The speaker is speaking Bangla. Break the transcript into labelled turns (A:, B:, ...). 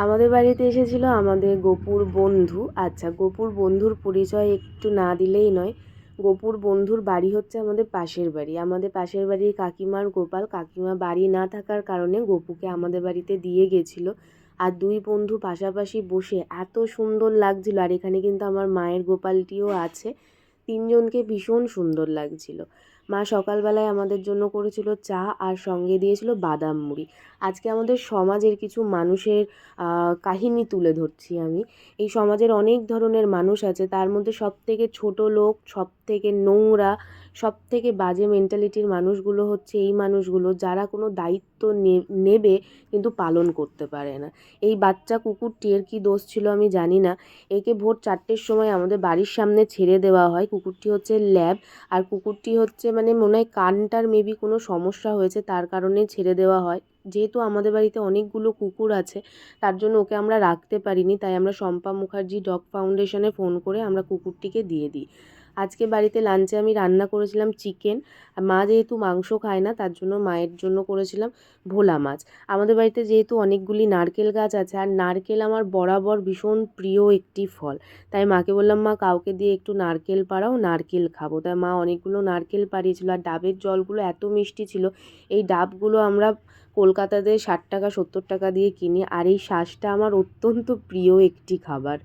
A: আমাদের বাড়িতে এসেছিল আমাদের গপুর বন্ধু। আচ্ছা, গপুর বন্ধুর পরিচয় একটু না দিলেই নয়। গপুর বন্ধুর বাড়ি হচ্ছে আমাদের পাশের বাড়ি। আমাদের পাশের বাড়ির কাকিমার গোপাল, কাকিমা বাড়ি না থাকার কারণে গপুকে আমাদের বাড়িতে দিয়ে গেছিলো। আর দুই বন্ধু পাশাপাশি বসে এত সুন্দর লাগছিল। আর এখানে কিন্তু আমার মায়ের গোপালটিও আছে। তিনজনকে ভীষণ সুন্দর লাগছিল। মা সকালবেলায় আমাদের জন্য করেছিল চা আর সঙ্গে দিয়েছিল বাদাম মুড়ি। আজকে আমাদের সমাজের কিছু মানুষের কাহিনী তুলে ধরছি আমি। এই সমাজের অনেক ধরনের মানুষ আছে, তার মধ্যে সবথেকে ছোটো লোক, সবথেকে নোংরা, সবথেকে বাজে মেন্টালিটির মানুষগুলো হচ্ছে এই মানুষগুলো, যারা কোনো দায়িত্ব নেবে কিন্তু পালন করতে পারে না। এই বাচ্চা কুকুরটি, এর কী দোষ ছিল আমি জানি না। একে ভোর 4টের সময় আমাদের বাড়ির সামনে ছেড়ে দেওয়া হয়। কুকুরটি হচ্ছে ল্যাব। আর কুকুরটি হচ্ছে মানে মনে হয় কানটার মেবি কোনো সমস্যা হয়েছে, তার কারণে ছেড়ে দেওয়া হয়। যেহেতু আমাদের বাড়িতে অনেকগুলো কুকুর আছে, তার জন্য ওকে আমরা রাখতে পারিনি, তাই আমরা শম্পা মুখার্জি ডগ ফাউন্ডেশনে ফোন করে আমরা কুকুরটিকে দিয়ে দিই। আজকে বাড়িতে লাঞ্চে আমি রান্না করেছিলাম চিকেন। মা যেহেতু মাংস খায় না, তার জন্য মায়ের জন্য করেছিলাম ভোলা মাছ। আমাদের বাড়িতে যেহেতু অনেকগুলি নারকেল গাছ আছে, আর নারকেল আমার বরাবর ভীষণ প্রিয় একটি ফল, তাই মাকে বললাম, মা কাউকে দিয়ে একটু নারকেল পাড়াও, নারকেল খাবো। তাই মা অনেকগুলো নারকেল পাড়িয়েছিল। আর ডাবের জলগুলো এত মিষ্টি ছিল। এই ডাবগুলো আমরা কলকাতাতে 60 টাকা 70 টাকা দিয়ে কিনি। আর এই শাঁসটা আমার অত্যন্ত প্রিয় একটি খাবার।